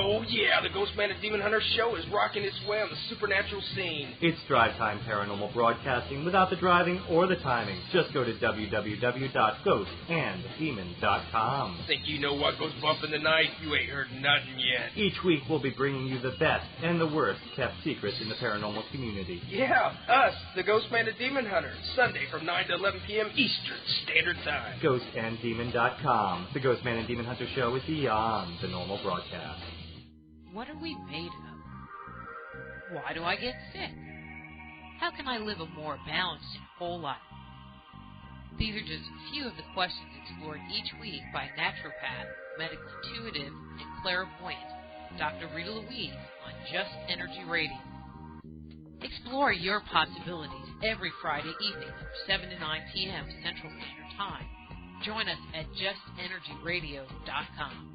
Oh, yeah, the Ghostman and Demon Hunter show is rocking its way on the supernatural scene. It's drive time paranormal broadcasting without the driving or the timing. Just go to www.ghostanddemon.com. Think you know what goes bump in the night? You ain't heard nothing yet. Each week we'll be bringing you the best and the worst kept secrets in the paranormal community. Yeah, us, the Ghostman and Demon Hunter, Sunday from 9 to 11 p.m. Eastern Standard Time. Ghostanddemon.com. The Ghostman and Demon Hunter show is beyond the normal broadcast. What are we made of? Why do I get sick? How can I live a more balanced and whole life? These are just a few of the questions explored each week by naturopath, medical intuitive, and clairvoyant Dr. Rita Louise on Just Energy Radio. Explore your possibilities every Friday evening from 7 to 9 p.m. Central Standard Time. Join us at justenergyradio.com.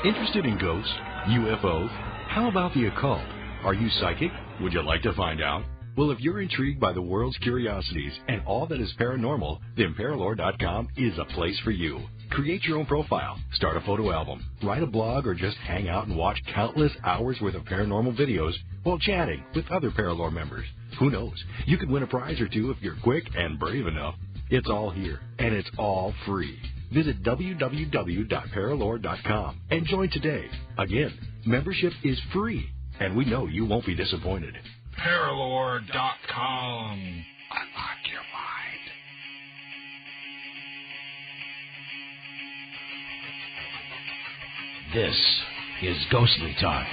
Interested in ghosts? UFOs? How about the occult? Are you psychic? Would you like to find out? Well, if you're intrigued by the world's curiosities and all that is paranormal, then Paralore.com is a place for you. Create your own profile, start a photo album, write a blog, or just hang out and watch countless hours worth of paranormal videos while chatting with other Paralore members. Who knows? You could win a prize or two if you're quick and brave enough. It's all here, and it's all free. Visit www.paralore.com and join today. Again, membership is free, and we know you won't be disappointed. Paralore.com. Unlock your mind. This is Ghostly Talk.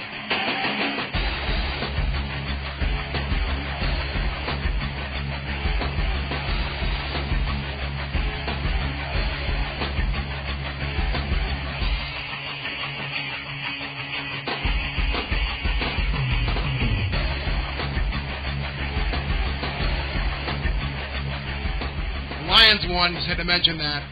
Lions won, just had to mention that.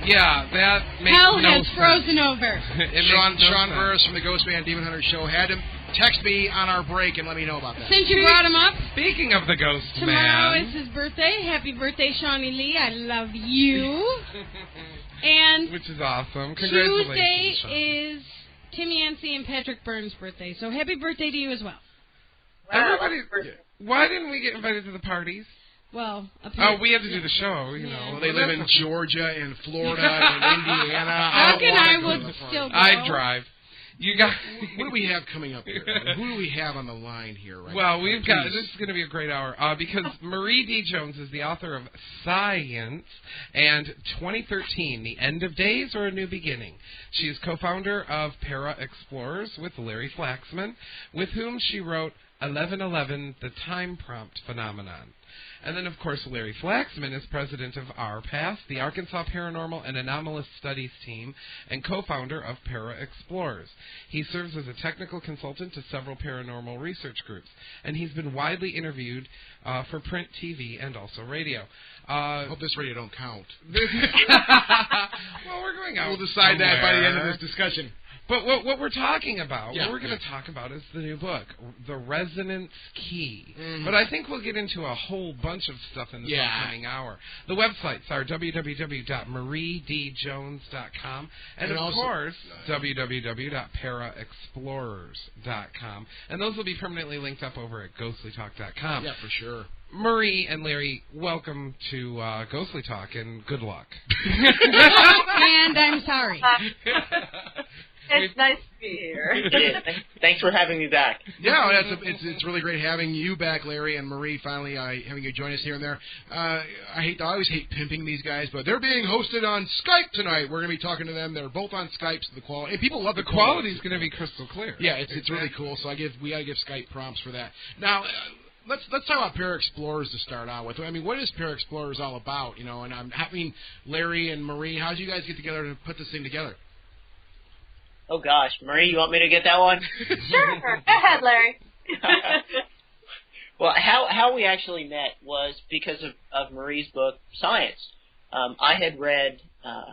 Yeah, that makes Hell no has sense. frozen over. Sean Burris from the Ghostman Demon Hunter Show had him text me on our break and let me know about that. Since you brought him up, Speaking of the Ghost tomorrow Man, is his birthday. Happy birthday, Shawnee Lee. I love you. And which is awesome. Congratulations, Tuesday Sean. is Tim Yancey and Patrick Burns' birthday. So happy birthday to you as well. Everybody, why didn't we get invited to the parties? Well, we had to do the show, you know. Well, they live in Georgia and Florida and Indiana. How can I would still go? I drive. You got. What do we have coming up here? Who do we have on the line here right now? Well, we've got. This is going to be a great hour because Marie D. Jones is the author of Science and 2013, The End of Days or A New Beginning. She is co-founder of Para Explorers with Larry Flaxman, with whom she wrote 1111, The Time Prompt Phenomenon. And then, of course, Larry Flaxman is president of RPATH, the Arkansas Paranormal and Anomalous Studies team, and co-founder of Para Explorers. He serves as a technical consultant to several paranormal research groups, and he's been widely interviewed for print, TV, and also radio. I hope this radio don't count. Well, we're going out. We'll decide that by the end of somewhere. this discussion. But what we're talking about, what we're going yeah. to talk about is the new book, The Resonance Key. Mm-hmm. But I think we'll get into a whole bunch of stuff in this upcoming hour. The websites are www.mariedjones.com and of course, www.paraexplorers.com. And those will be permanently linked up over at ghostlytalk.com. Yeah, for sure. Marie and Larry, welcome to Ghostly Talk, and good luck. And I'm sorry. It's nice to be here. Yeah, thanks for having me back. Yeah, it's really great having you back, Larry, and Marie, finally having you join us here and there. I always hate pimping these guys, but they're being hosted on Skype tonight. We're going to be talking to them. They're both on Skype, so the quality. And people love the quality is going to be crystal clear. Yeah, it's really cool. So we got to give Skype prompts for that. Now, let's talk about Para Explorers to start out with. I mean, what is Para Explorers all about? You know, and Larry and Marie, how did you guys get together to put this thing together? Oh, gosh. Marie, you want me to get that one? Sure. Go ahead, Larry. Well, how we actually met was because of Marie's book, Science. I had read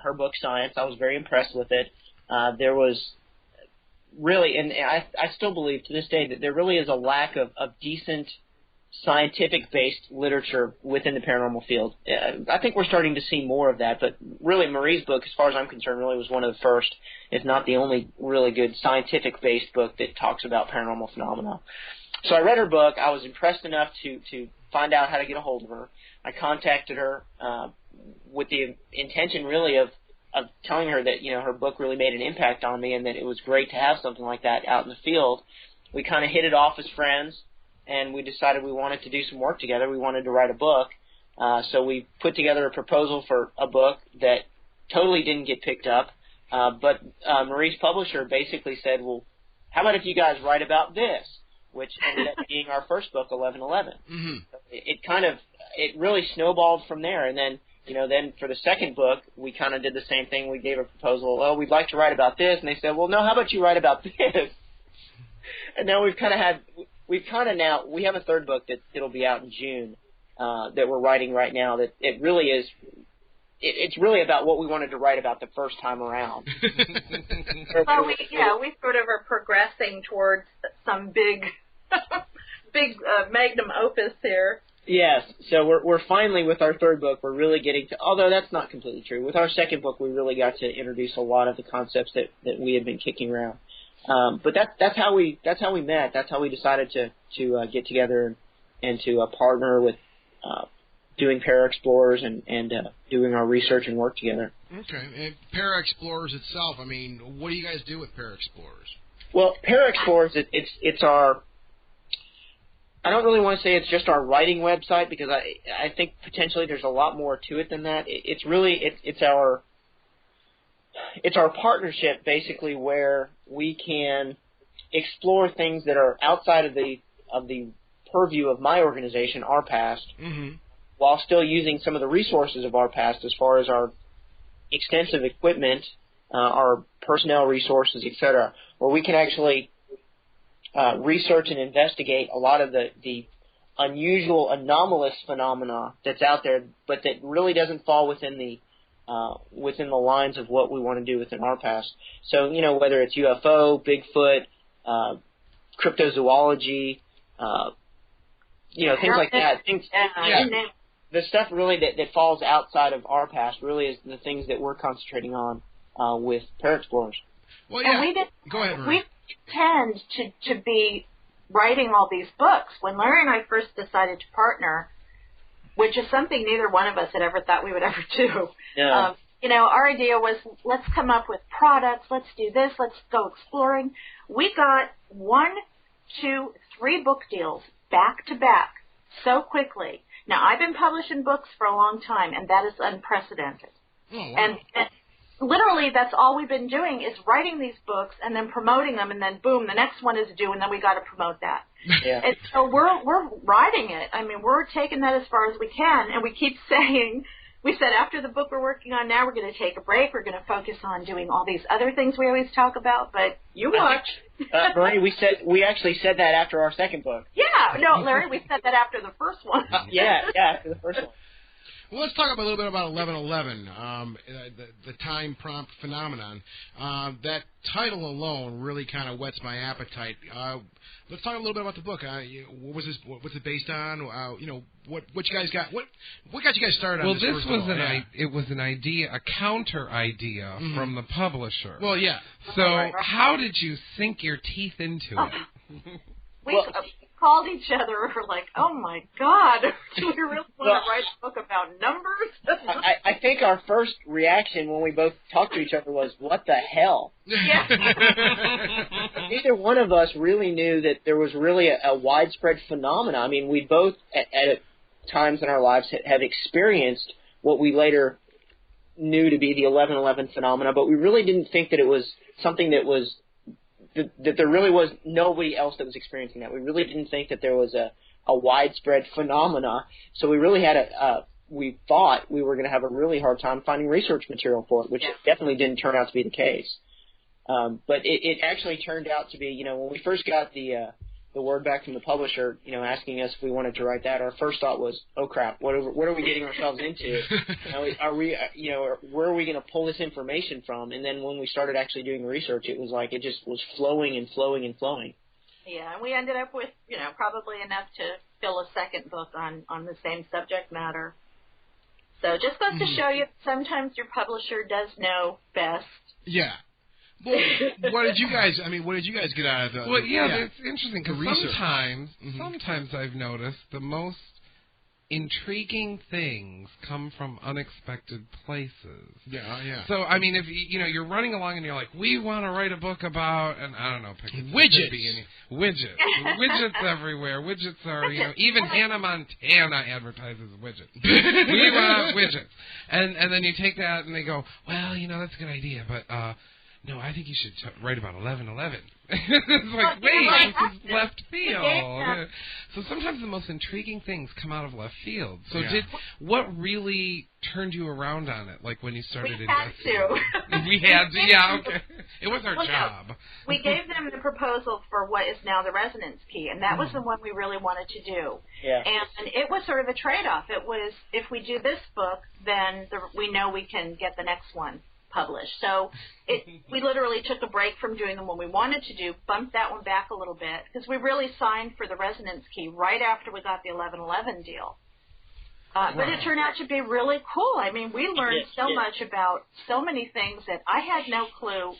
her book, Science. I was very impressed with it. There was really, and I still believe to this day, that there really is a lack of decent scientific-based literature within the paranormal field. I think we're starting to see more of that, but really Marie's book, as far as I'm concerned, really was one of the first, if not the only really good scientific-based book that talks about paranormal phenomena. So I read her book. I was impressed enough to find out how to get a hold of her. I contacted her with the intention really of telling her that, you know, her book really made an impact on me and that it was great to have something like that out in the field. We kind of hit it off as friends, and we decided we wanted to do some work together. We wanted to write a book. So we put together a proposal for a book that totally didn't get picked up. But Marie's publisher basically said, well, how about if you guys write about this, which ended up being our first book, 1111. Mm-hmm. It really snowballed from there. And then, you know, then for the second book, we kind of did the same thing. We gave a proposal, well, we'd like to write about this. And they said, well, no, how about you write about this? And now we have a third book that it'll be out in June that we're writing right now. That it really is it's really about what we wanted to write about the first time around. Well, we sort of are progressing towards some big magnum opus here. Yes, so we're finally, with our third book, we're really getting to, although that's not completely true, with our second book we really got to introduce a lot of the concepts that we had been kicking around. But that's how we met. That's how we decided to get together and to partner with doing Para Explorers and doing our research and work together. Okay, and Para Explorers itself, I mean, what do you guys do with Para Explorers? Well, Para Explorers, it's our, I don't really want to say it's just our writing website, because I think potentially there's a lot more to it than that. It's really it's our partnership, basically, where we can explore things that are outside of the purview of my organization, Our Past, while still using some of the resources of Our Past as far as our extensive equipment, our personnel resources, etc., where we can actually research and investigate a lot of the unusual, anomalous phenomena that's out there, but that really doesn't fall within the lines of what we want to do within Our Past. So, whether it's UFO, Bigfoot, cryptozoology, things like that. The stuff really that falls outside of Our Past really is the things that we're concentrating on with Para Explorers. Well, yeah. And Go ahead, Marie. We tend to be writing all these books. When Larry and I first decided to partner, which is something neither one of us had ever thought we would ever do. Yeah. Our idea was, let's come up with products, let's do this, let's go exploring. We got 1, 2, 3 book deals back to back so quickly. Now, I've been publishing books for a long time, and that is unprecedented. Oh, wow. And literally, that's all we've been doing is writing these books and then promoting them, and then boom, the next one is due, and then we got to promote that. Yeah. And so we're riding it. I mean, we're taking that as far as we can, and we keep saying, we said after the book we're working on now, we're going to take a break. We're going to focus on doing all these other things we always talk about. But you watch. Marie, we actually said that after our second book. Yeah, no, Larry, we said that after the first one. Yeah, after the first one. Well, let's talk a little bit about 1111, the time prompt phenomenon. That title alone really kind of whets my appetite. Let's talk a little bit about the book. What's it based on? What you guys got? What got you guys started on this? Well, this was it was an idea, a counter idea from the publisher. Well, yeah. So how did you sink your teeth into it? We called each other. We're like, oh my God, do we really want to write a book about numbers? I think our first reaction when we both talked to each other was, what the hell? Yeah. Neither one of us really knew that there was really a widespread phenomena. I mean, we both at times in our lives have experienced what we later knew to be the 1111 phenomena, but we really didn't think that it was something that was that there really was nobody else that was experiencing that. We really didn't think that there was a widespread phenomena. So we really had we thought we were going to have a really hard time finding research material for it, which definitely didn't turn out to be the case. But it actually turned out to be, when we first got the word back from the publisher, asking us if we wanted to write that, our first thought was, oh crap, what are we getting ourselves into? Are we, where are we going to pull this information from? And then when we started actually doing the research, it was like it just was flowing and flowing and flowing. Yeah, and we ended up with, probably enough to fill a second book on the same subject matter. So it just goes to show you sometimes your publisher does know best. Yeah. Well, what did you guys get out of the? Well, it's interesting because sometimes I've noticed the most intriguing things come from unexpected places. Yeah. So I mean, if you're running along and you're like, we want to write a book about, and I don't know, widgets. Widgets everywhere. Widgets are, even Hannah Montana advertises widgets. We want widgets, and then you take that and they go, well, that's a good idea, but no, I think you should write about 11/11. It's like, wait, this is left field. So sometimes the most intriguing things come out of left field. So what really turned you around on it, like when you started investigating? We had to, yeah, okay. It was our job. No. We gave them the proposal for what is now the resonance key, and that was the one we really wanted to do. Yeah. And it was sort of a trade-off. It was, if we do this book, then we know we can get the next one published. So we literally took a break from doing the one we wanted to do, bumped that one back a little bit, because we really signed for the resonance key right after we got the 11/11 deal. But it turned out to be really cool. I mean, we learned so much about so many things that I had no clue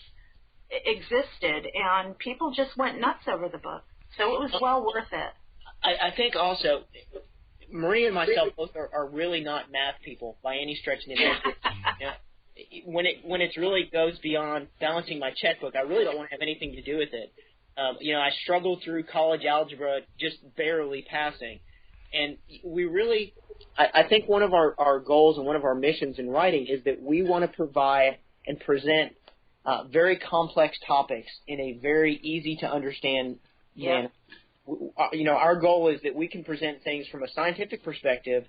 existed, and people just went nuts over the book. So it was well worth it. I think also, Marie and myself both are really not math people by any stretch of the imagination. When it really goes beyond balancing my checkbook, I really don't want to have anything to do with it. I struggled through college algebra just barely passing. And we really, I think one of our goals and one of our missions in writing is that we want to provide and present very complex topics in a very easy to understand manner. Our goal is that we can present things from a scientific perspective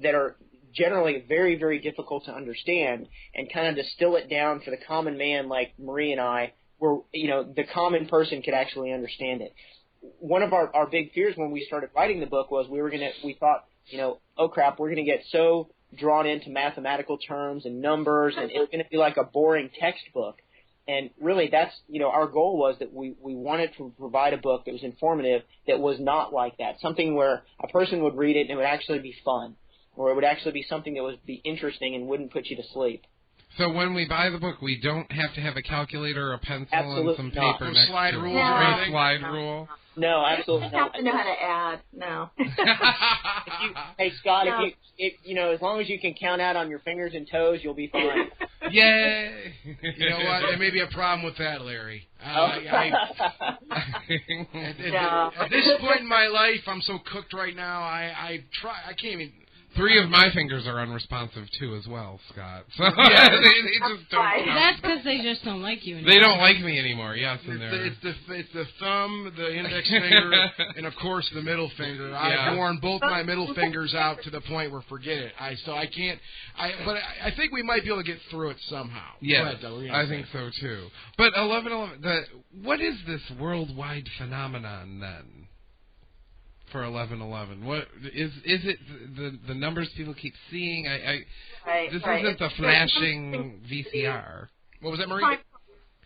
that are generally very, very difficult to understand, and kind of distill it down for the common man like Marie and I, where the common person could actually understand it. One of our big fears when we started writing the book was we thought, oh crap, we're going to get so drawn into mathematical terms and numbers, and it's going to be like a boring textbook. And really, that's, our goal was that we wanted to provide a book that was informative, that was not like that, something where a person would read it and it would actually be fun, or it would actually be something that would be interesting and wouldn't put you to sleep. So when we buy the book, we don't have to have a calculator, a pencil, and some paper No next slide to it. rule No. or anything? Slide rule. No, absolutely You have not. to know how to add. No. Hey, Scott, No. if as long as you can count out on your fingers and toes, you'll be fine. Yay! You know what? There may be a problem with that, Larry. At this point in my life, I'm so cooked right now. I can't even. 3 of my fingers are unresponsive too, as well, Scott. So they just don't. That's because they just don't like you anymore. They don't like me anymore. Yes, and It's the thumb, the index finger, and of course the middle finger. I've worn both my middle fingers out to the point where forget it. I can't. But I think we might be able to get through it somehow. Yes, I think so too. But 11/11. What is this worldwide phenomenon then? For 11/11, what is it? The numbers people keep seeing. This isn't the flashing VCR. What was that, Marie?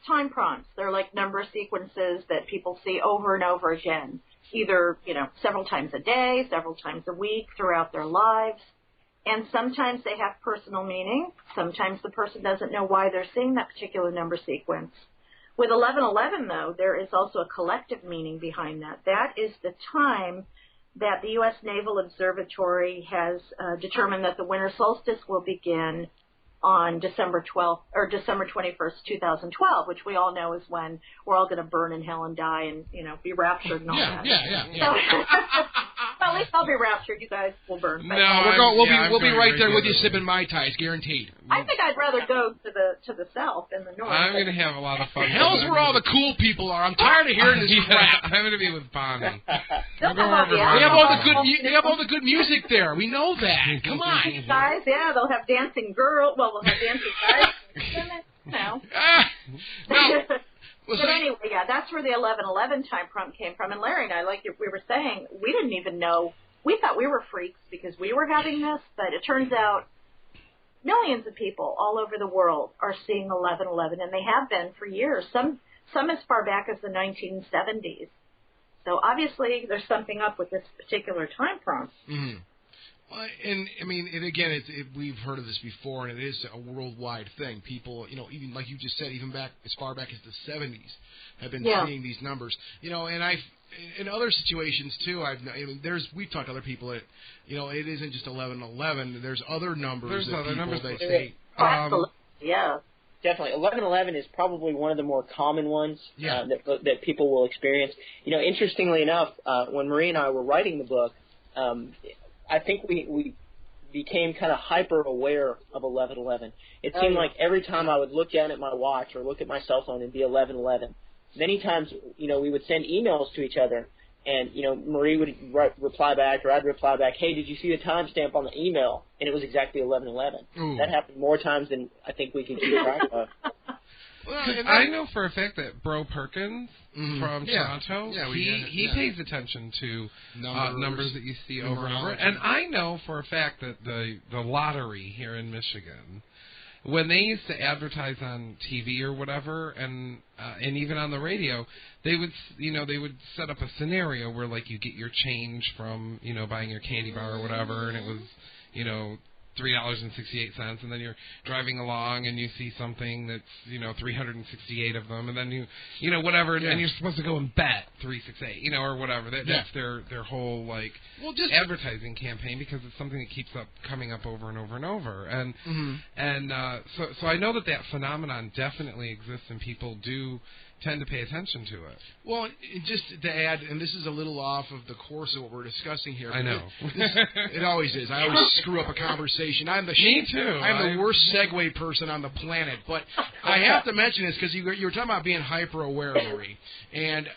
Time prompts. They're like number sequences that people see over and over again, either several times a day, several times a week, throughout their lives. And sometimes they have personal meaning. Sometimes the person doesn't know why they're seeing that particular number sequence. With 11/11, though, there is also a collective meaning behind that. That is the time that the U.S. Naval Observatory has determined that the winter solstice will begin on December 12th or December 21st, 2012, which we all know is when we're all going to burn in hell and die and be raptured and all that. Yeah. Well, at least I'll be raptured. You guys will burn. But we'll be right there with you sipping Mai Tais, guaranteed. I think I'd rather go to the south than the north. I'm going to have a lot of fun. Hell's where all the cool people are. I'm tired of hearing this crap. I'm going to be with Bonnie. They have all the good music there. We know that. Come on, guys. Yeah, they'll have dancing girls. Well, we'll have dancing guys. But anyway, that's where the 11/11 time prompt came from. And Larry and I, like we were saying, we didn't even know. We thought we were freaks because we were having this, but it turns out millions of people all over the world are seeing 11/11, and they have been for years. Some as far back as the 1970s. So obviously, there's something up with this particular time prompt. Mm-hmm. Well, and I mean, we've heard of this before, and it is a worldwide thing. People, even like you just said, even back as far back as the 70s, have been seeing these numbers. And I've in other situations too. We've talked to other people that, it isn't just 11/11. There's other numbers. That say. Yeah. Definitely. 11/11 is probably one of the more common ones that people will experience. Interestingly enough, when Marie and I were writing the book, I think we became kind of hyper aware of 11:11. It seemed like every time I would look down at my watch or look at my cell phone, it'd be 11:11. Many times, we would send emails to each other, and Marie would reply back, or I'd reply back, "Hey, did you see the timestamp on the email?" And it was exactly 11:11. That happened more times than I think we can keep track of. Well, I know for a fact that Bro Perkins from Toronto, he pays attention to numbers that you see over and over. And I know for a fact that the lottery here in Michigan, when they used to advertise on TV or whatever, and even on the radio, they would set up a scenario where like you get your change from buying your candy bar or whatever, and it was $3.68, and then you're driving along and you see something that's 368 of them, and then whatever, and you're supposed to go and bet 368, or whatever. That's their whole advertising campaign, because it's something that keeps coming up over and over and over, and so I know that phenomenon definitely exists, and people do tend to pay attention to it. Well, just to add, and this is a little off of the course of what we're discussing here. I know. It always is. I always screw up a conversation. Me too. I'm the worst segue person on the planet. But I have to mention this because you were talking about being hyper-aware, Marie. And,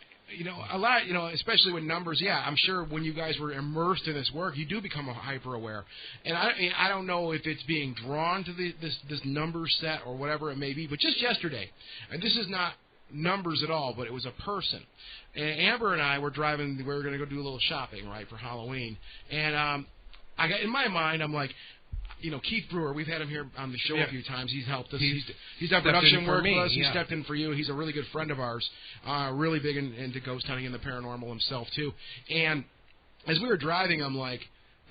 a lot, especially with numbers, I'm sure when you guys were immersed in this work, you do become hyper-aware. And I don't know if it's being drawn to this number set or whatever it may be, but just yesterday, and this is not numbers at all, but it was a person. And Amber and I were driving. We were going to go do a little shopping, right, for Halloween. And I got in my mind, I'm like, Keith Brewer. We've had him here on the show a few times. He's helped us. He's done production work with us. He stepped in for you. He's a really good friend of ours. Really big into ghost hunting and the paranormal himself too. And as we were driving, I'm like.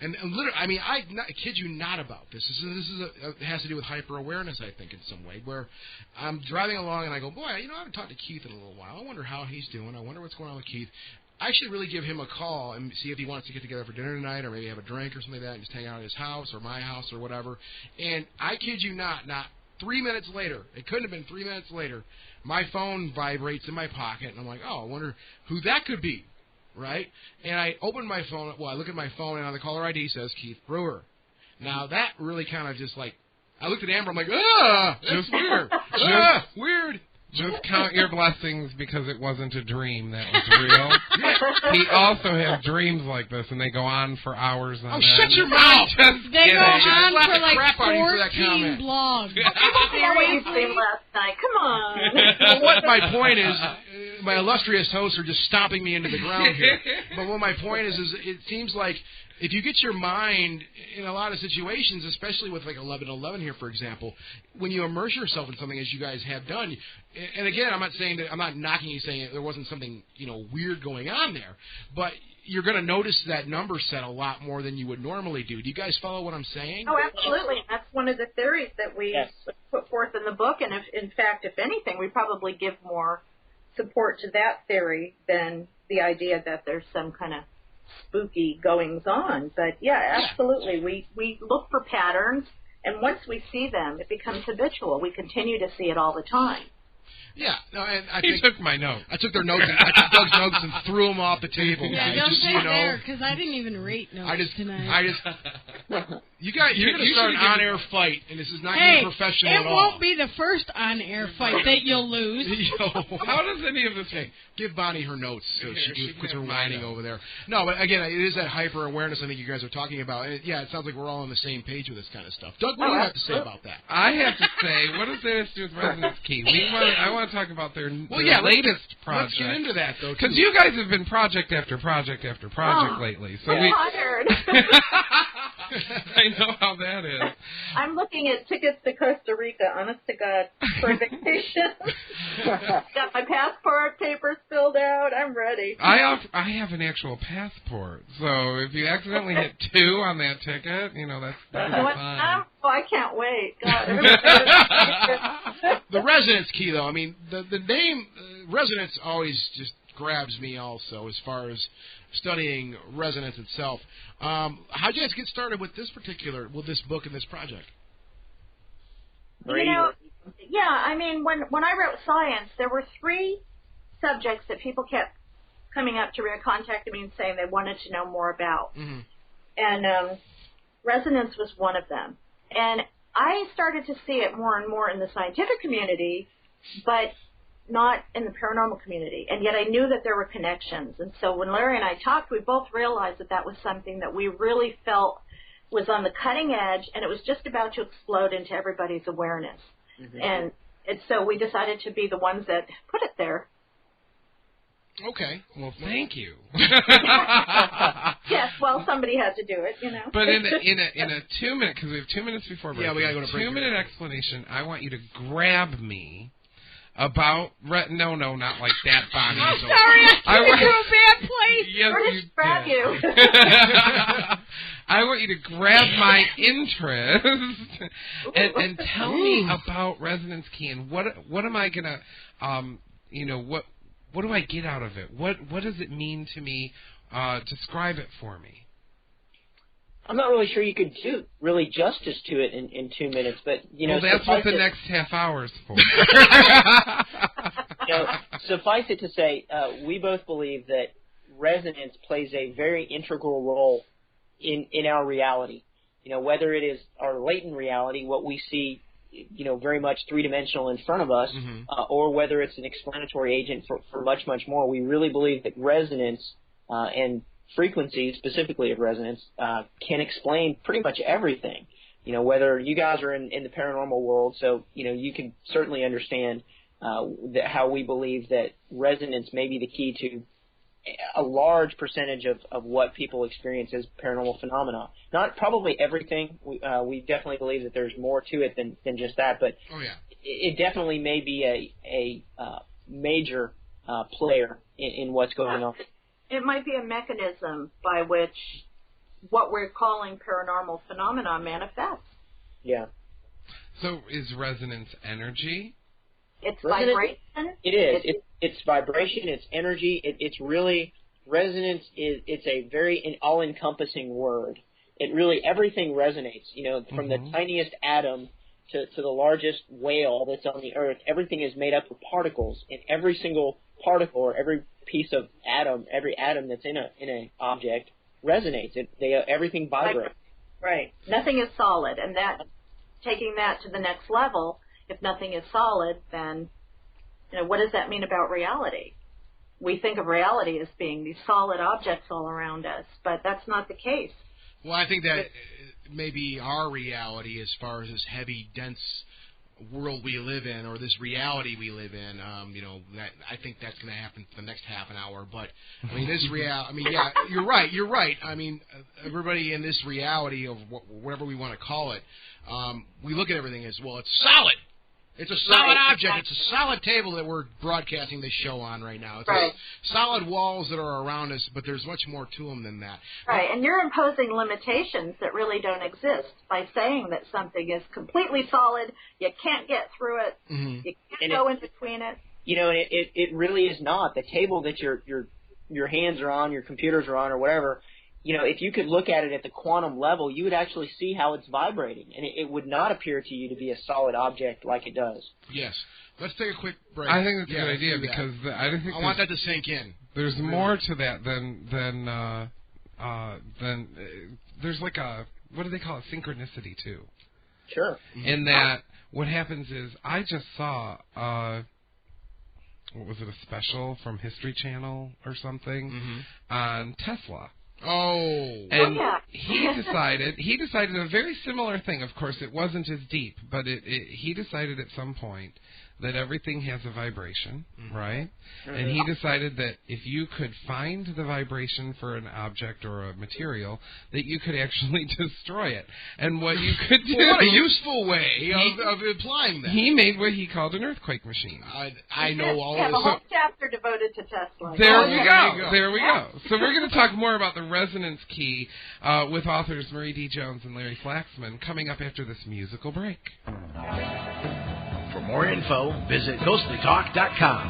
And literally, I kid you not about this. It has to do with hyper-awareness, I think, in some way, where I'm driving along and I go, boy, I haven't talked to Keith in a little while. I wonder how he's doing. I wonder what's going on with Keith. I should really give him a call and see if he wants to get together for dinner tonight, or maybe have a drink or something like that and just hang out at his house or my house or whatever. And I kid you not 3 minutes later, it couldn't have been 3 minutes later, my phone vibrates in my pocket, and I'm like, oh, I wonder who that could be. Right? And I open my phone. Well, I look at my phone, and on the caller ID says Keith Brewer. Now, that really kind of just like, I looked at Amber, I'm like, that's weird. Weird. Just count your blessings because it wasn't a dream. That was real. He also has dreams like this, and they go on for hours on end. Shut your mouth! They go on for like 14 blogs. What you saying last night? Come on. Well, what my point is, my illustrious hosts are just stomping me into the ground here. But what my point is it seems like if you get your mind in a lot of situations, especially with like 11:11 here, for example, when you immerse yourself in something as you guys have done, and again, I'm not saying that, I'm not knocking you saying there wasn't something weird going on there, but you're going to notice that number set a lot more than you would normally do. Do you guys follow what I'm saying? Oh, absolutely. That's one of the theories that we put forth in the book, and if anything, we probably give more support to that theory than the idea that there's some kind of spooky goings on. But absolutely, we look for patterns, and once we see them, it becomes habitual. We continue to see it all the time. Yeah, no, and he took my notes. I took their notes. I took Doug's notes and threw them off the table. Yeah, guys, don't just say so you know. there, because I didn't even rate notes tonight. You're going to start an on-air fight, and this is not being professional at all. It won't be the first on-air fight that you'll lose. How does any of this... Hey, give Bonnie her notes so she quits her whining over there. No, but again, it is that hyper-awareness I think you guys are talking about. And it sounds like we're all on the same page with this kind of stuff. Doug, what do you have to say about that? I have to say, what does this do with Resonance Key? I want to talk about their latest project. Let's get into that, though, because you guys have been project after project after project lately. So tired. I know how that is. I'm looking at tickets to Costa Rica, honest to God, for a vacation. Got my passport papers filled out. I'm ready. I have an actual passport, so if you accidentally hit 2 on that ticket, that's fine. Oh, I can't wait. God, the Resonance Key, though, I mean, the name Resonance always just grabs me also as far as studying resonance itself. How'd you guys get started with this book and this project? When I wrote science, there were 3 subjects that people kept coming up to me and contacting me and saying they wanted to know more about. Mm-hmm. And resonance was one of them. And I started to see it more and more in the scientific community, but not in the paranormal community. And yet I knew that there were connections. And so when Larry and I talked, we both realized that that was something that we really felt was on the cutting edge, and it was just about to explode into everybody's awareness. Mm-hmm. And so we decided to be the ones that put it there. Okay. Well, thank you. Yes, well, somebody had to do it, you know. But in a 2 minute, because we have 2 minutes before break. Yeah, we gotta go to break. 2 minute explanation. I want you to grab me about no, not like that, Bonnie. I'm sorry, I took you to a bad place. Yes, We're just grab you. I want you to grab my interest and tell me about resonance key and what am I gonna what do I get out of it? What does it mean to me? Describe it for me. I'm not really sure you could do really justice to it in 2 minutes, but well, that's what the next half hour is for. Suffice it to say, we both believe that resonance plays a very integral role in our reality. Whether it is our latent reality, what we see, very much three-dimensional in front of us, mm-hmm. Or whether it's an explanatory agent for much, much more. We really believe that resonance and frequency, specifically of resonance, can explain pretty much everything. Whether you guys are in the paranormal world, so, you can certainly understand how we believe that resonance may be the key to a large percentage of what people experience as paranormal phenomena. Not probably everything. We definitely believe that there's more to it than just that, but it definitely may be a major player in what's going on. It might be a mechanism by which what we're calling paranormal phenomena manifests. Yeah. So is resonance energy? It's vibration. It is. It's vibration. It's energy. It's really resonance. It's a very all-encompassing word. It really everything resonates. From mm-hmm. the tiniest atom to the largest whale that's on the earth. Everything is made up of particles, and every single particle or every piece of atom, every atom that's in a object resonates. Everything vibrates. Right. Nothing is solid, and taking that to the next level. If nothing is solid, then, what does that mean about reality? We think of reality as being these solid objects all around us, but that's not the case. Well, I think that maybe our reality as far as this heavy, dense world we live in, or this reality we live in, that I think that's going to happen for the next half an hour. But, this yeah, you're right. Everybody in this reality of whatever we want to call it, we look at everything as, well, it's solid. It's a solid object. It's a solid table that we're broadcasting this show on right now. It's solid walls that are around us, but there's much more to them than that. Right, and you're imposing limitations that really don't exist by saying that something is completely solid, you can't get through it, mm-hmm. you can't go in between it. It really is not. The table that your hands are on, your computers are on, or whatever, if you could look at it at the quantum level, you would actually see how it's vibrating, and it would not appear to you to be a solid object like it does. Yes. Let's take a quick break. I think that's a good idea because I want that to sink in. There's more to that than there's like what do they call it? Synchronicity too. Sure. Mm-hmm. In that, what happens is I just saw what was it, a special from History Channel or something mm-hmm. on Tesla. Oh. And he decided a very similar thing. Of course, it wasn't as deep, but he decided at some point that everything has a vibration, mm-hmm. right? Mm-hmm. And he decided that if you could find the vibration for an object or a material, that you could actually destroy it. And what you could do... Well, what a useful way of implying that. He made what he called an earthquake machine. I know all have this. a whole chapter devoted to Tesla. There we go. So we're going to talk more about the resonance key with authors Marie D. Jones and Larry Flaxman coming up after this musical break. For more info, visit ghostlytalk.com.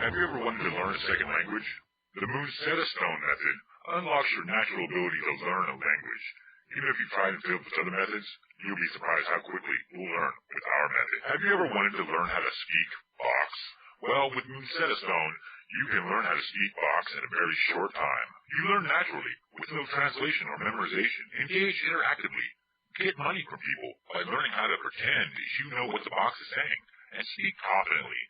Have you ever wanted to learn a second language? The Moose Set a Stone method unlocks your natural ability to learn a language. Even if you tried and failed with other methods, you'll be surprised how quickly you'll learn with our method. Have you ever wanted to learn how to speak box? Well, with Mooncetta Stone, you can learn how to speak box in a very short time. You learn naturally, with no translation or memorization. Engage interactively. Get money from people by learning how to pretend you know what the box is saying, and speak confidently.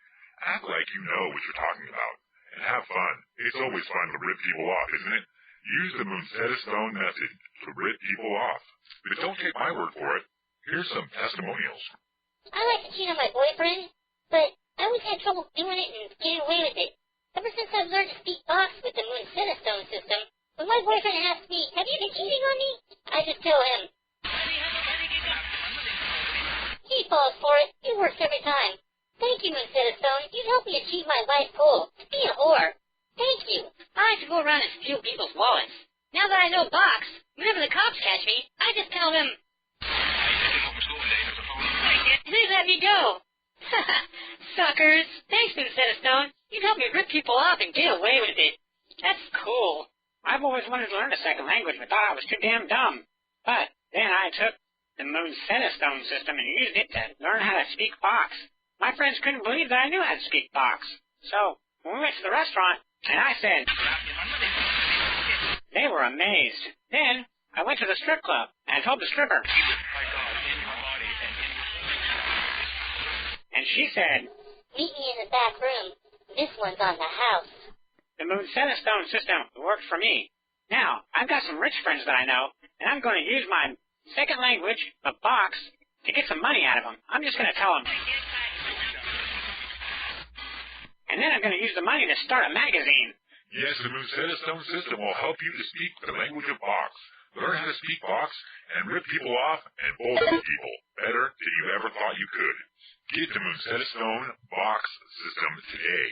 Act like you know what you're talking about, and have fun. It's always fun to rip people off, isn't it? Use the Mooncetta Stone method to rip people off. But don't take my word for it. Here's some testimonials. I like to cheat on my boyfriend, but I always had trouble doing it and getting away with it. Ever since I've learned to speak box with the Mooncetta Stone system, when my boyfriend asks me, "Have you been cheating on me?" I just tell him. He falls for it. It works every time. Thank you, Mooncetta Stone. You've helped me achieve my life goal, to be a whore. Thank you. I like to go around and steal people's wallets. Now that I know box, whenever the cops catch me, I just tell them, and they let me go. Suckers. Thanks, Mooncetta Stone. You've helped me rip people off and get away with it. That's cool. I've always wanted to learn a second language, but thought I was too damn dumb. But then I took the Mooncetta Stone system and used it to learn how to speak box. My friends couldn't believe that I knew how to speak box. So, when we went to the restaurant, and I said, they were amazed. Then, I went to the strip club, and I told the stripper. And she said, meet me in the back room. This one's on the house. The Mooncetta Stone system worked for me. Now, I've got some rich friends that I know, and I'm going to use my second language, the box, to get some money out of them. I'm just going to tell them. And then I'm going to use the money to start a magazine. Yes, the Mooncetta Stone system will help you to speak the language of box. Learn how to speak box and rip people off and bullshit people better than you ever thought you could. Get the Mooncetta Stone box system today.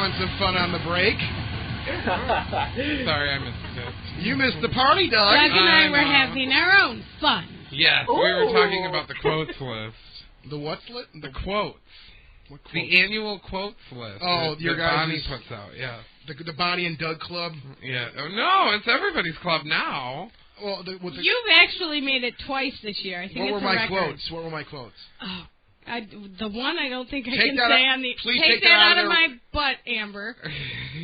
having some fun on the break. Sorry, I missed it. You missed the party, Doug. Doug and I were having our own fun. Yes, we were talking about the quotes list. The what list? The quotes. What quotes? The annual quotes list. Oh, your that guys' Bonnie puts out, yeah. The Bonnie and Doug Club? Yeah. Oh, no, it's everybody's club now. Well, You've actually made it twice this year. I think what it's were a my record. quotes? What were my quotes? Oh, the one I don't think I Take can that say out- on the. please Take take that that out out of of my butt, Amber.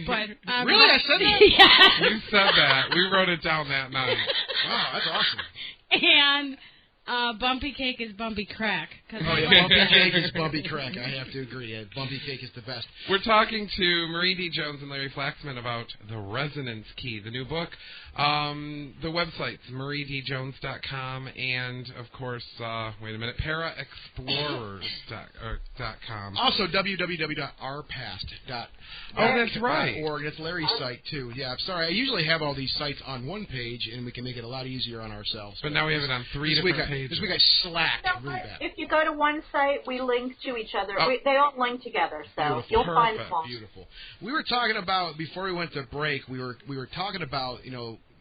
But Really? I said that? Yes. You said that. We wrote it down that night. Wow, that's awesome. And bumpy cake is bumpy crack. Oh, yeah, bumpy cake is bumpy crack. I have to agree. Yeah, bumpy cake is the best. We're talking to Marie D. Jones and Larry Flaxman about The Resonance Key, the new book. The website's mariedjones.com and, of course, wait a minute, paraexplorers.com. Also, www.rpast.org. Oh, that's right. That's Larry's site, too. Yeah, I'm sorry. I usually have all these sites on one page, and we can make it a lot easier on ourselves. But now we have it on three different pages. This week I slacked really bad. If you go to one site, we link to each other. Oh. They all link together, so Beautiful. you'll find them Perfect. all. Beautiful. We were talking about, before we went to break, we were talking about,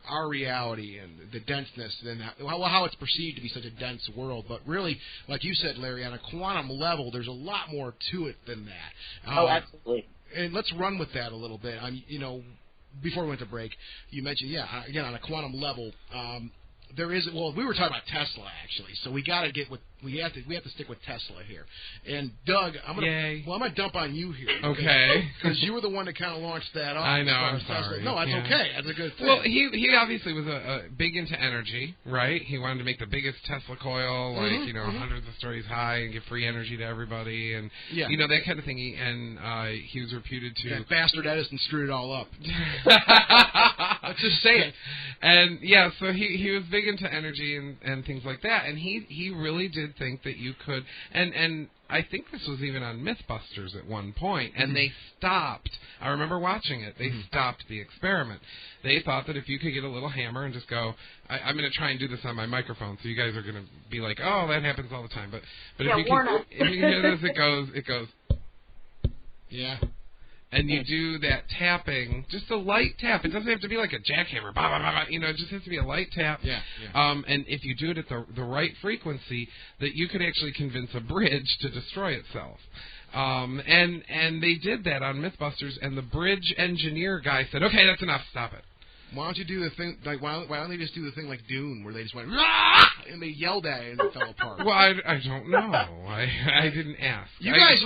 our reality and the denseness and how it's perceived to be such a dense world. But really, like you said, Larry, on a quantum level, there's a lot more to it than that. Oh, absolutely. And let's run with that a little bit. Before we went to break, you mentioned, again, on a quantum level, there is. Well, we were talking about Tesla actually, so we got to get with. We have to stick with Tesla here. And Doug, I'm gonna dump on you here. Okay. Because you were the one that kind of launched that off. I know. I'm Tesla. sorry. No, that's okay. That's a good thing. Well, he obviously was a big into energy, right? He wanted to make the biggest Tesla coil, like hundreds of stories high, and give free energy to everybody, and that kind of thing. He was reputed to. That bastard Edison screwed it all up. Let's just say it. And so he was big into energy and things like that, and he really did think that you could, and I think this was even on Mythbusters at one point, and they stopped. I remember watching it. They stopped the experiment. They thought that if you could get a little hammer and just go, I'm going to try and do this on my microphone, so you guys are going to be like, oh, that happens all the time. But if you can hear this, it goes. Yeah. And you do that tapping, just a light tap. It doesn't have to be like a jackhammer. Bah, bah, bah, bah. It just has to be a light tap. Yeah. And if you do it at the right frequency, that you could actually convince a bridge to destroy itself. And they did that on Mythbusters, and the bridge engineer guy said, okay, that's enough, stop it. Why don't you do the thing, like, why don't they just do the thing like Dune, where they just went, Rah! And they yelled at it and it fell apart? Well, I don't know. I didn't ask. You guys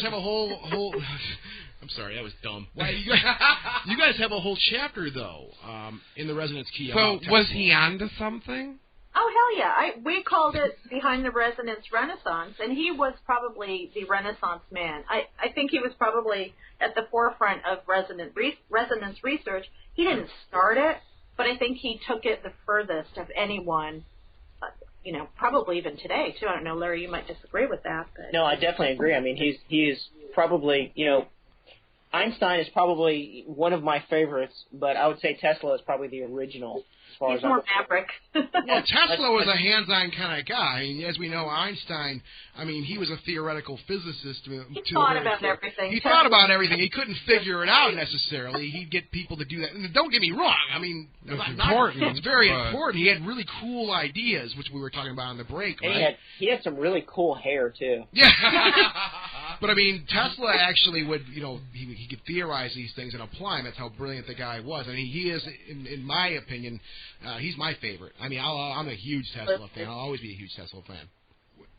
have a whole I'm sorry, that was dumb. Well, you guys have a whole chapter, though, in the Resonance Key. So, was he onto something? Oh, hell yeah. We called it Behind the Resonance Renaissance, and he was probably the Renaissance man. I think he was probably at the forefront of resonance research. He didn't start it, but I think he took it the furthest of anyone, probably even today, too. I don't know, Larry, you might disagree with that. But. No, I definitely agree. I mean, he is probably, Einstein is probably one of my favorites, but I would say Tesla is probably the original. He's more maverick. Well, Tesla was a hands-on kind of guy. And as we know, Einstein, he was a theoretical physicist. He thought about everything. He thought about everything. He couldn't figure it out necessarily. He'd get people to do that. And don't get me wrong. It's important. It's very important. He had really cool ideas, which we were talking about on the break. And right? he had some really cool hair, too. Yeah. But, Tesla actually would, he could theorize these things and apply them. That's how brilliant the guy was. He is, in my opinion, he's my favorite. I'm a huge Tesla fan. I'll always be a huge Tesla fan.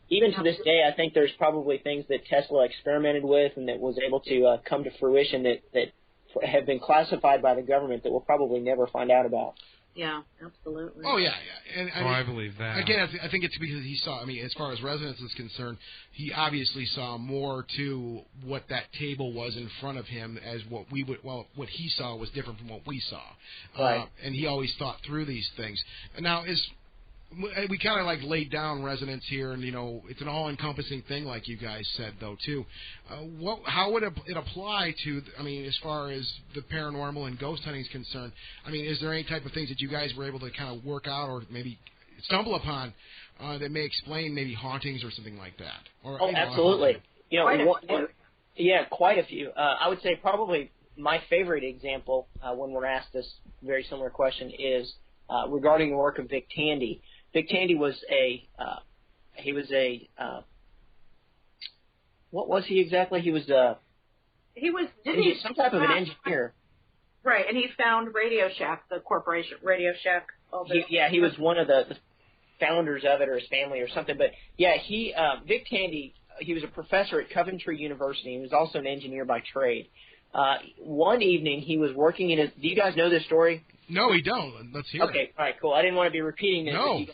Even to this day, I think there's probably things that Tesla experimented with and that was able to come to fruition that have been classified by the government that we'll probably never find out about. Yeah, absolutely. Oh, yeah. And, I believe that. Again, I think it's because he saw, as far as resonance is concerned, he obviously saw more to what that table was in front of him as what what he saw was different from what we saw. Right. And he always thought through these things. And now, we kind of laid down resonance here, and it's an all-encompassing thing, like you guys said, though, too. How would it apply to? As far as the paranormal and ghost hunting is concerned, is there any type of things that you guys were able to kind of work out or maybe stumble upon that may explain maybe hauntings or something like that? Or, absolutely. Yeah, quite a few. I would say probably my favorite example when we're asked this very similar question is regarding the work of Vic Tandy. Vic Tandy was what was he exactly? He was some type of an engineer. Right, and he found Radio Shack, the corporation, Radio Shack. He was one of the founders of it, or his family, or something. But yeah, Vic Tandy, he was a professor at Coventry University. He was also an engineer by trade. One evening, he was working in his. Do you guys know this story? No, we don't. Let's hear it. Okay, all right, cool. I didn't want to be repeating this. No.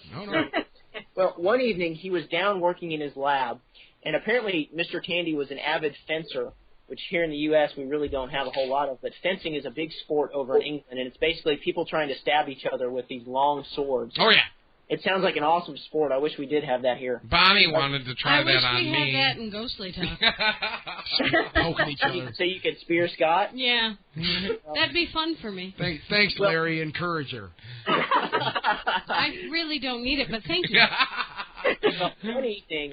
Well, one evening, he was down working in his lab, and apparently Mr. Tandy was an avid fencer, which here in the U.S. we really don't have a whole lot of, but fencing is a big sport over in England, and it's basically people trying to stab each other with these long swords. Oh, yeah. It sounds like an awesome sport. I wish we did have that here. Bonnie wanted to try that on me. I wish we had that in Ghostly Talk. Poking each other. So you could spear Scott? Yeah. That'd be fun for me. Thanks, Larry. Encourage her. I really don't need it, but thank you. One evening,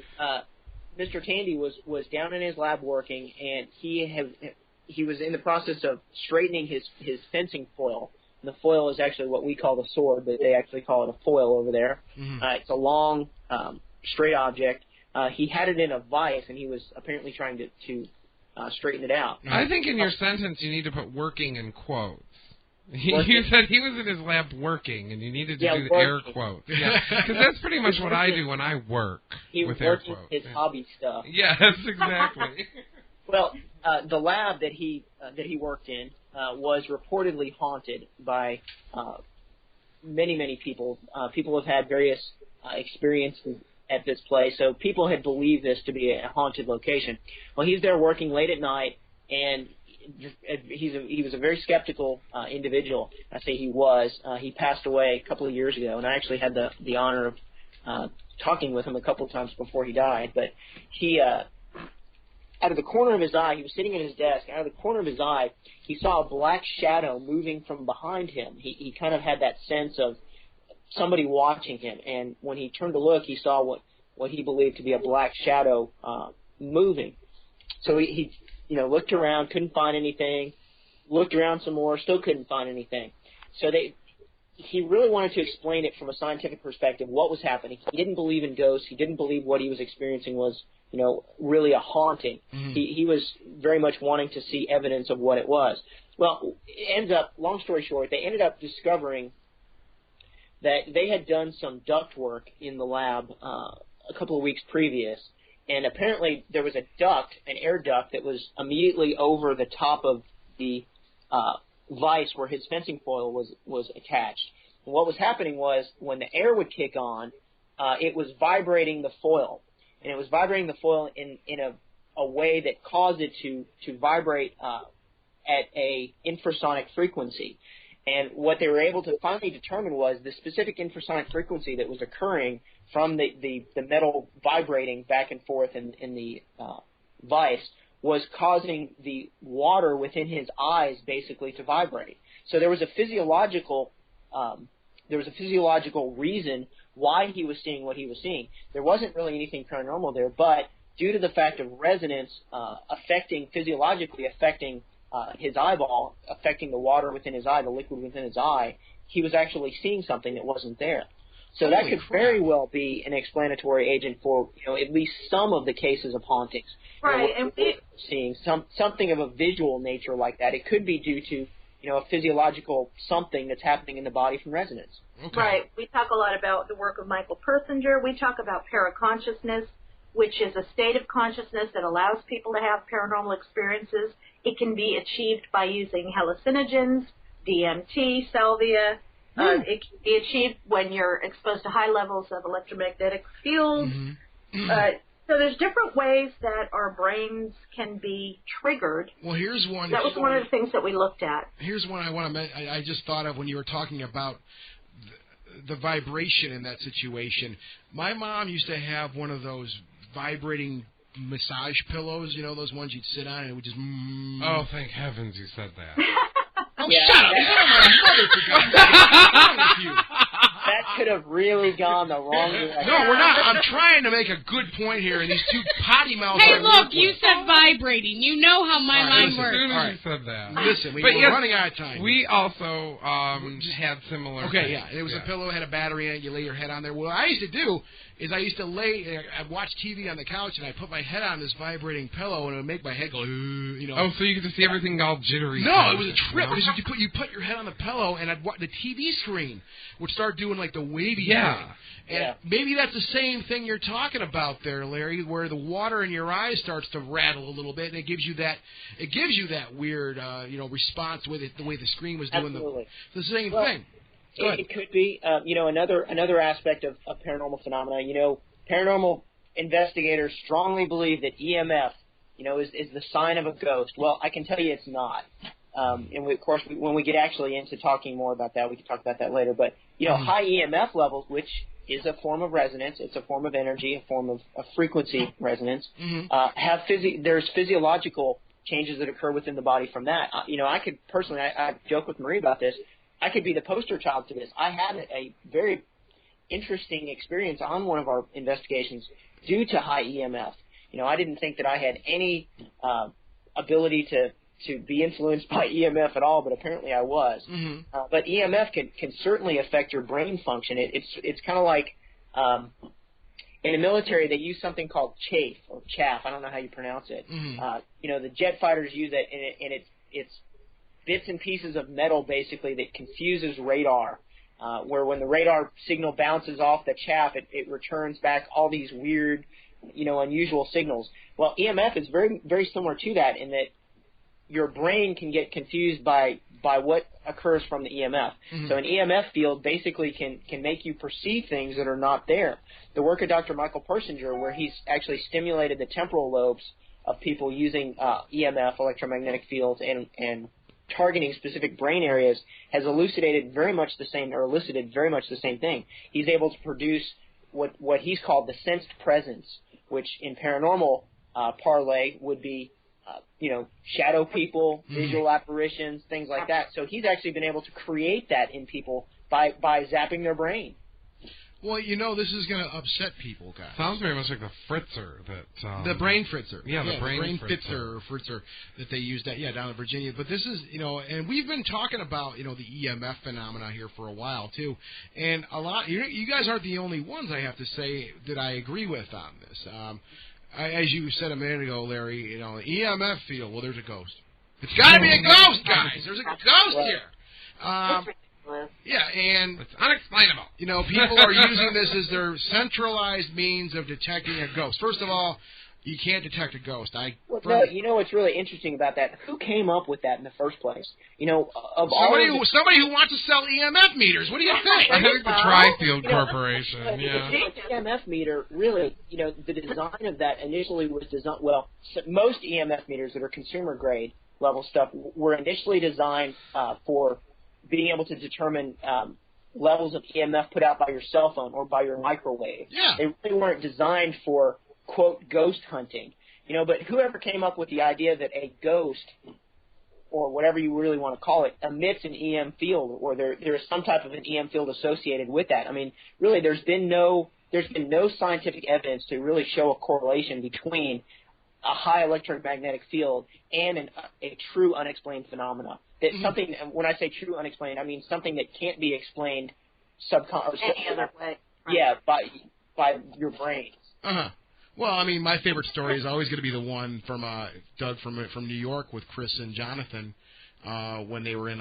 Mr. Tandy was down in his lab working, and he was in the process of straightening his fencing foil. The foil is actually what we call the sword, but they actually call it a foil over there. Mm-hmm. It's a long, straight object. He had it in a vise, and he was apparently trying to straighten it out. I think in your sentence you need to put working in quotes. You said he was in his lab working, and you needed to do the air quotes. Yeah, because that's pretty much what I do when I work with air quotes. His hobby stuff. Yes, exactly. Well, the lab that he worked in was reportedly haunted by many, many people. People have had various experiences at this place, so people had believed this to be a haunted location. Well, he's there working late at night, and he was a very skeptical individual. I say he was. He passed away a couple of years ago, and I actually had the honor of talking with him a couple of times before he died. But he, out of the corner of his eye, he was sitting at his desk. Out of the corner of his eye, he saw a black shadow moving from behind him. He kind of had that sense of somebody watching him, and when he turned to look, he saw what he believed to be a black shadow moving. So he looked around, couldn't find anything, looked around some more, still couldn't find anything. So he really wanted to explain it from a scientific perspective, what was happening. He didn't believe in ghosts. He didn't believe what he was experiencing was, really a haunting. Mm-hmm. He was very much wanting to see evidence of what it was. Well, it ends up, long story short, they ended up discovering that they had done some duct work in the lab a couple of weeks previous, and apparently there was a duct, an air duct, that was immediately over the top of the vise where his fencing foil was attached. And what was happening was when the air would kick on, it was vibrating the foil. And it was vibrating the foil in a way that caused it to vibrate at a infrasonic frequency. And what they were able to finally determine was the specific infrasonic frequency that was occurring from the metal vibrating back and forth in the vise was causing the water within his eyes basically to vibrate. So there was a physiological reason why he was seeing what he was seeing. There wasn't really anything paranormal there, but due to the fact of resonance physiologically affecting his eyeball, affecting the water within his eye, the liquid within his eye, he was actually seeing something that wasn't there. So that could very well be an explanatory agent for at least some of the cases of hauntings. Right, and seeing something of a visual nature like that. It could be due to a physiological something that's happening in the body from resonance. Okay. Right. We talk a lot about the work of Michael Persinger. We talk about paraconsciousness, which is a state of consciousness that allows people to have paranormal experiences. It can be achieved by using hallucinogens, DMT, salvia. It can be achieved when you're exposed to high levels of electromagnetic fields. Mm-hmm. So there's different ways that our brains can be triggered. Well, here's one. That was one of the things that we looked at. Here's one I just thought of when you were talking about the vibration in that situation. My mom used to have one of those vibrating massage pillows, those ones you'd sit on and it would just... Oh, thank heavens you said that. Oh, yeah, shut up! Shut up, my mother, for God's sake. What's wrong with you? that could have really gone the wrong direction. No, we're not. I'm trying to make a good point here, and these two potty mouths. Hey, look, you said vibrating. You know how my mind works. As soon as you said that. Listen, we're running out of time. We also had similar. Okay, yeah. It was a pillow, had a battery in it. You lay your head on there. What I used to do is I'd watch TV on the couch, and I'd put my head on this vibrating pillow, and it would make my head go, you know. Oh, so you could just see everything all jittery. No, it was a trip, because you put your head on the pillow, and the TV screen would start doing, like, the wavy thing. And maybe that's the same thing you're talking about there, Larry, where the water in your eyes starts to rattle a little bit, and it gives you that weird, response with it, the way the screen was doing the same thing. It could be, another aspect of paranormal phenomena. Paranormal investigators strongly believe that EMF, is the sign of a ghost. Well, I can tell you it's not. And of course, when we get actually into talking more about that, we can talk about that later. But high EMF levels, which is a form of resonance, it's a form of energy, a form of frequency resonance. There's physiological changes that occur within the body from that. I could personally, I joke with Marie about this. I could be the poster child to this. I had a very interesting experience on one of our investigations due to high EMF. I didn't think that I had any ability to be influenced by EMF at all, but apparently I was. But EMF can certainly affect your brain function. It's kind of like in the military they use something called chaff. I don't know how you pronounce it. The jet fighters use it, and it's bits and pieces of metal basically that confuses radar. Where when the radar signal bounces off the chaff, it returns back all these weird, unusual signals. Well, EMF is very, very similar to that in that your brain can get confused by what occurs from the EMF. So an EMF field basically can make you perceive things that are not there. The work of Dr. Michael Persinger, where he's actually stimulated the temporal lobes of people using EMF, electromagnetic fields, and targeting specific brain areas, has elicited very much the same thing. He's able to produce what he's called the sensed presence, which in paranormal parlay would be shadow people, visual apparitions, things like that. So he's actually been able to create that in people by zapping their brain. Well, this is going to upset people, guys. Sounds very much like the fritzer the brain fritzer. Yeah, the brain fritzer that they used down in Virginia. But this is, and we've been talking about, the EMF phenomena here for a while, too. And a lot, you guys aren't the only ones, I have to say, that I agree with on this. As you said a minute ago, Larry, EMF field, well, there's a ghost. It's got to be a ghost, guys. There's a ghost here. And it's unexplainable. People are using this as their centralized means of detecting a ghost. First of all, you can't detect a ghost. What's really interesting about that? Who came up with that in the first place? Somebody who wants to sell EMF meters. What do you think? I think the Tri-Field Corporation. The EMF meter, really, the design of that initially was designed. Well, most EMF meters that are consumer grade level stuff were initially designed for being able to determine levels of EMF put out by your cell phone or by your microwave. They really weren't designed for, quote, ghost hunting. But whoever came up with the idea that a ghost, or whatever you really want to call it, emits an EM field, or there is some type of an EM field associated with that. I mean, really, there's been no scientific evidence to really show a correlation between a high electromagnetic field and a true unexplained phenomena. That something, when I say true unexplained, I mean something that can't be explained any other way. Yeah, by your brain. Well, I mean, my favorite story is always going to be the one from Doug from New York with Chris and Jonathan when they were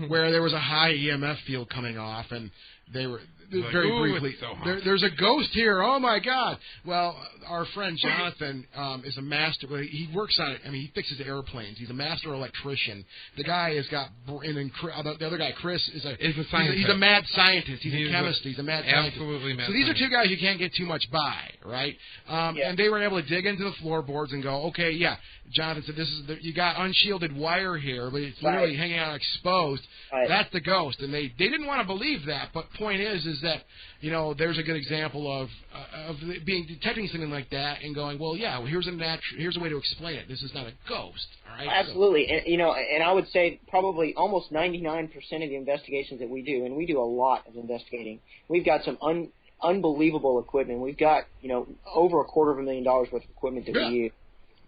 where there was a high EMF field coming off, and they were very briefly. So there's a ghost here. Oh my God! Well, our friend Jonathan is a master. He works on it. I mean, he fixes airplanes. He's a master electrician. The guy has got. The other guy, Chris, is a scientist. He's a mad scientist. He's a chemist. He's a mad scientist. Absolutely mad. So these are two guys you can't get too much by, right? And they were able to dig into the floorboards and go, okay, yeah. Jonathan said, "This is you got unshielded wire here, but it's literally hanging out exposed. That's the ghost." And they didn't want to believe that, but point is is that, there's a good example of detecting something like that and going, well, yeah, here's a way to explain it. This is not a ghost, all right? Absolutely. So, and I would say probably almost 99% of the investigations that we do, and we do a lot of investigating, we've got some unbelievable equipment. We've got, over $250,000 worth of equipment that we use.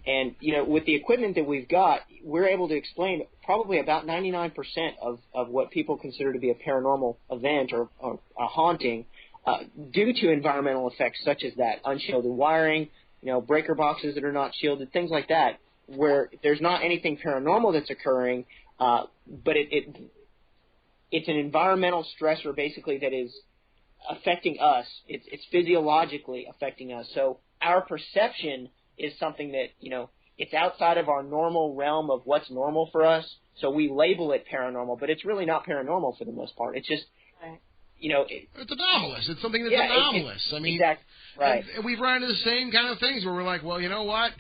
And, with the equipment that we've got, we're able to explain probably about 99% of what people consider to be a paranormal event or a haunting due to environmental effects such as that, unshielded wiring, breaker boxes that are not shielded, things like that, where there's not anything paranormal that's occurring, but it's an environmental stressor basically that is affecting us. It's physiologically affecting us. So our perception is something that, it's outside of our normal realm of what's normal for us. So we label it paranormal, but it's really not paranormal for the most part. It's just, it's anomalous. It's something that's anomalous. Exactly. Right. And we've run into the same kind of things where we're like, well, you know what?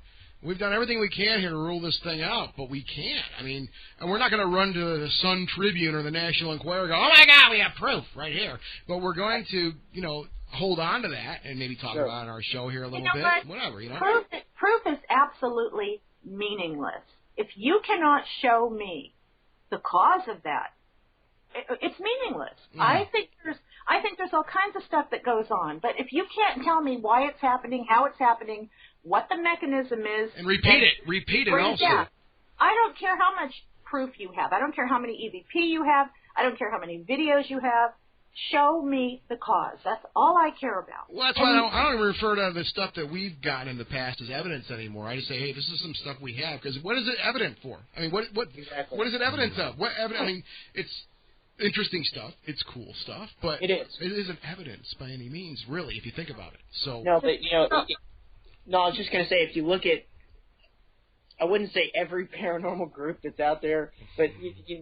We've done everything we can here to rule this thing out, but we can't. And we're not going to run to the Sun Tribune or the National Enquirer and go, oh, my God, we have proof right here. But we're going to, hold on to that and maybe talk about it on our show here a little bit. Whatever, Proof is absolutely meaningless. If you cannot show me the cause of that, it's meaningless. Mm. I think there's all kinds of stuff that goes on, but if you can't tell me why it's happening, how it's happening, what the mechanism is, and repeat it also. Yeah, I don't care how much proof you have. I don't care how many EVP you have. I don't care how many videos you have. Show me the cause. That's all I care about. Well, that's why I don't even refer to the stuff that we've gotten in the past as evidence anymore. I just say, hey, this is some stuff we have. Because what is it evident for? What is it evidence of? It's interesting stuff. It's cool stuff. But it isn't evidence by any means, really, if you think about it. So no, but, no, I was just going to say, if you look at, I wouldn't say every paranormal group that's out there, but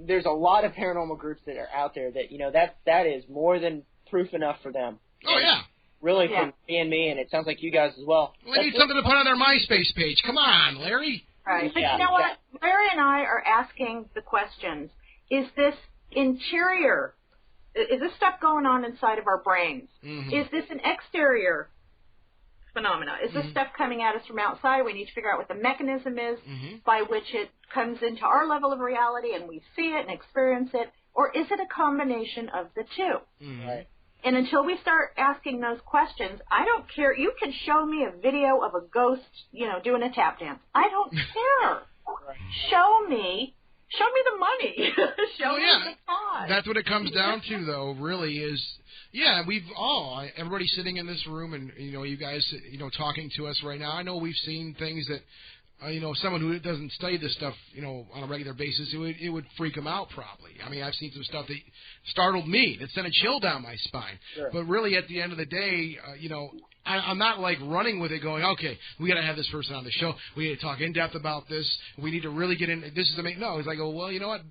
there's a lot of paranormal groups that are out there that, that is more than proof enough for them. Oh, yeah. Really, for me, and it sounds like you guys as well. Well, they need something to put on their MySpace page. Come on, Larry. Right. But you know what? Larry and I are asking the questions. Is this interior? Is this stuff going on inside of our brains? Mm-hmm. Is this an exterior phenomena? Is this stuff coming at us from outside? We need to figure out what the mechanism is by which it comes into our level of reality and we see it and experience it, or is it a combination of the two? Mm-hmm. Right. And until we start asking those questions, I don't care. You can show me a video of a ghost, doing a tap dance. I don't care. Show me the money. Show me the cause. That's what it comes down to, though, really is, everybody sitting in this room and, you guys, talking to us right now, I know we've seen things that, someone who doesn't study this stuff, on a regular basis, it would freak them out probably. I've seen some stuff that startled me, that sent a chill down my spine. Sure. But really, at the end of the day, I'm not like running with it going, okay, we got to have this person on the show. We need to talk in depth about this. We need to really get in. This is the main. No, it's like, well, you know what?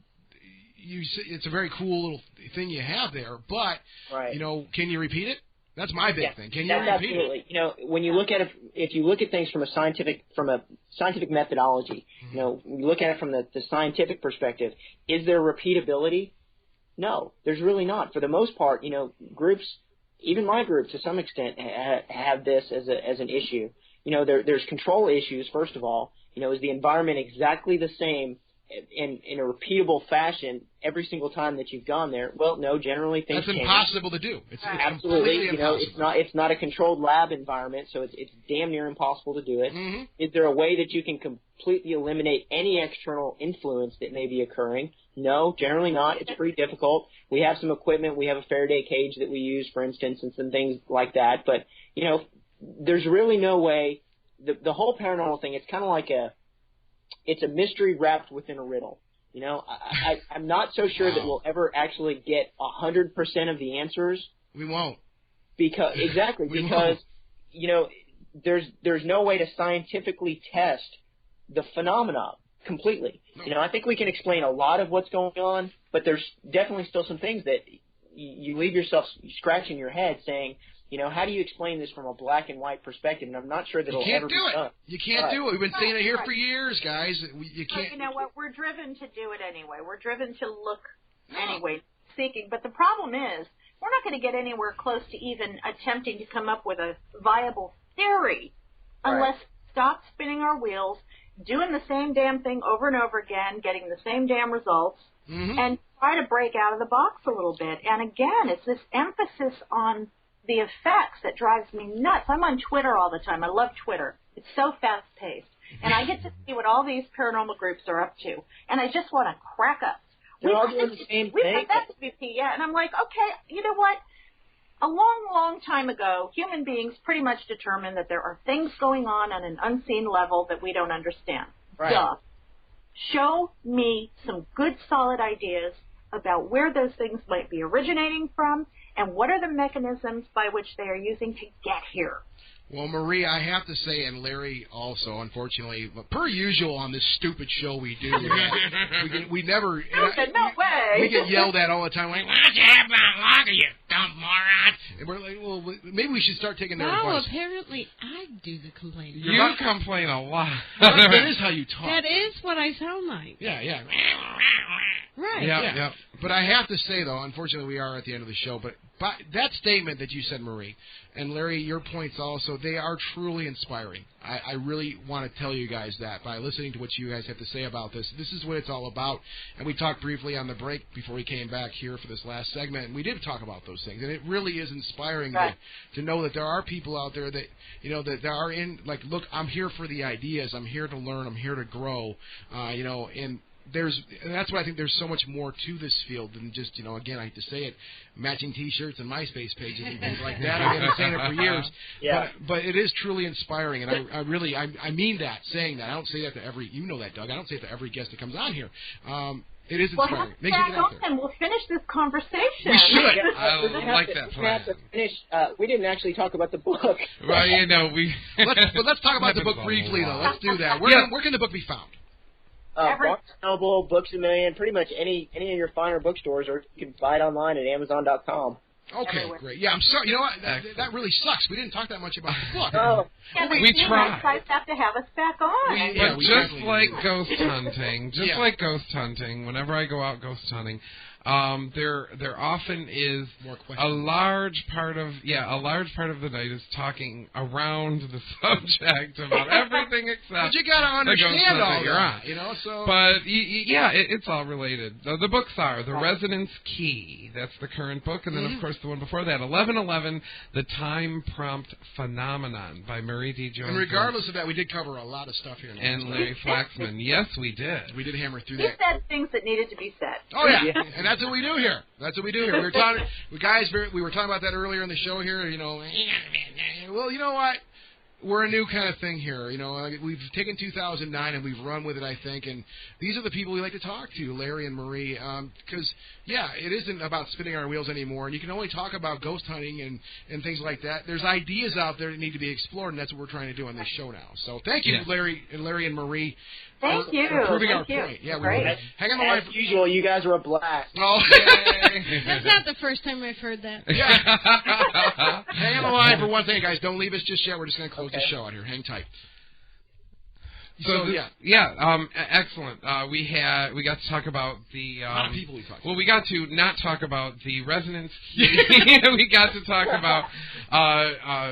It's a very cool little thing you have there, but can you repeat it? That's my big thing. Can you repeat it? When you look at it, if you look at things from a scientific methodology, you look at it from the scientific perspective, is there repeatability? No, there's really not. For the most part, groups, even my group to some extent, have this as an issue. There's control issues. First of all, is the environment exactly the same in a repeatable fashion every single time that you've gone there? Well, no, generally things change. That's impossible to do. It's absolutely impossible. It's not a controlled lab environment, so it's damn near impossible to do it. Mm-hmm. Is there a way that you can completely eliminate any external influence that may be occurring? No, generally not. It's pretty difficult. We have some equipment. We have a Faraday cage that we use, for instance, and some things like that. But there's really no way. The whole paranormal thing, it's kind of like it's a mystery wrapped within a riddle. I'm not so sure that we'll ever actually get 100% of the answers. We won't. Because there's no way to scientifically test the phenomena completely. No. I think we can explain a lot of what's going on, but there's definitely still some things that you leave yourself scratching your head saying, how do you explain this from a black and white perspective? And I'm not sure that it'll ever be done. You can't do it. We've been saying it here for years, guys. You can't. But you know what? We're driven to do it anyway. We're driven to look anyway, seeking. But the problem is we're not going to get anywhere close to even attempting to come up with a viable theory unless we stop spinning our wheels, doing the same damn thing over and over again, getting the same damn results, and try to break out of the box a little bit. And again, it's this emphasis on the effects that drives me nuts. I'm on Twitter all the time. I love Twitter. It's so fast-paced. And I get to see what all these paranormal groups are up to. And I just want to crack up. They're all doing the same We've thing. had that SVP, yeah. And I'm like, okay, you know what? A long, long time ago, human beings pretty much determined that there are things going on an unseen level that we don't understand. Right. Duh. Show me some good, solid ideas about where those things might be originating from and what are the mechanisms by which they are using to get here. Well, Marie, I have to say, and Larry also, unfortunately, per usual on this stupid show we do, we never... No way! We get yelled at all the time, like, why don't you have that longer, you dumb moron? And we're like, well, maybe we should start taking their advice. Well, apparently I do the complaining. You complain a lot. That is how you talk. That is what I sound like. Yeah. Right. Yeah. But I have to say, though, unfortunately we are at the end of the show, but that statement that you said, Marie, and Larry, your points also, they are truly inspiring. I really want to tell you guys that by listening to what you guys have to say about this. This is what it's all about. And we talked briefly on the break before we came back here for this last segment, and we did talk about those things. And it really is inspiring to know that there are people out there that, that are in, like, look, I'm here for the ideas. I'm here to learn. I'm here to grow, and that's why I think there's so much more to this field than just, again, I hate to say it, matching T-shirts and MySpace pages and things like that. I've been saying it for years. Yeah. But it is truly inspiring, and I really mean that, saying that. I don't say that to every, you know that, Doug. I don't say it to every guest that comes on here. It is inspiring. Well, back on and we'll finish this conversation. We should. I like that plan. We didn't actually talk about the book. Well, we... Let's talk about the book briefly, though. Let's do that. Where can the book be found? Barnes & Noble, Books A Million, pretty much any of your finer bookstores, or you can buy it online at Amazon.com. Okay, great. Yeah, I'm sorry. You know what? That really sucks. We didn't talk that much about the book. Yeah, we tried. You guys have to have us back on. Just like ghost hunting, whenever I go out ghost hunting, there often is a large part of the night is talking around the subject about everything except but you got to understand all that, So. But it's all related. The books are The Resonance Key. That's the current book, and then of course the one before that, 1111, The Time Prompt Phenomenon by Marie D. Jones. And regardless of that, we did cover a lot of stuff here. And Larry Flaxman. Yes, we did. We did hammer through He that. said things that needed to be said. Oh yeah, and that's what we do here. We were talking, we were talking about that earlier in the show here. Well, you know what? We're a new kind of thing here. We've taken 2009 and we've run with it, I think. And these are the people we like to talk to, Larry and Marie, because it isn't about spinning our wheels anymore. And you can only talk about ghost hunting and things like that. There's ideas out there that need to be explored, and that's what we're trying to do on this show now. So thank you, Larry and Marie. Thank you. For proving our Thank point. you. Yeah, Great. Hang on the line. As usual, you guys were a blast. Oh, That's not the first time I've heard that. Yeah. Hang on the line for one thing, guys. Don't leave us just yet. We're just going to close the show out here. Hang tight. Excellent. We got to talk about the. A lot of people we talked to. Well, we got to not talk about the resonance key. We got to talk about.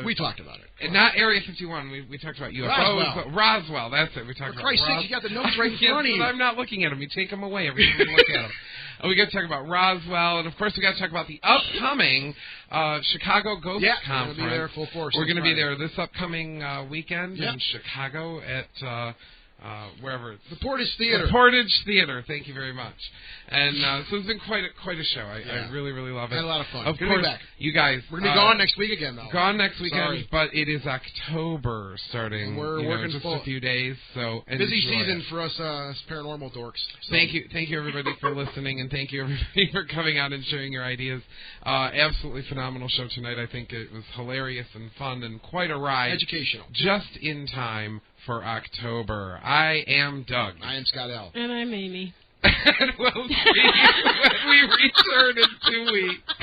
We talked about it. Not Area 51. We talked about UFOs. Roswell. That's it. We talked about Christ's sake, you got the notes right in front of you. I'm not looking at them. You take them away every time you look at them. We got to talk about Roswell, and of course we got to talk about the upcoming Chicago Ghost Conference. We're going to be there full force. We're going to be there this upcoming weekend in Chicago at wherever. The Portage Theater. The Portage Theater. Thank you very much. And so it's been quite a show. I really, really love it. Had a lot of fun. Of Good course, to be back. you guys. We're going to be gone next week again, though. Gone next weekend, Sorry. but it is October starting. And we're working just full. a few days. So busy season for us paranormal dorks. So. Thank you everybody for listening, and thank you everybody for coming out and sharing your ideas. Absolutely phenomenal show tonight. I think it was hilarious and fun and quite a ride. Educational. Just in time for October. I am Doug. I am Scott L. And I'm Amy. And we'll see you when we return in 2 weeks.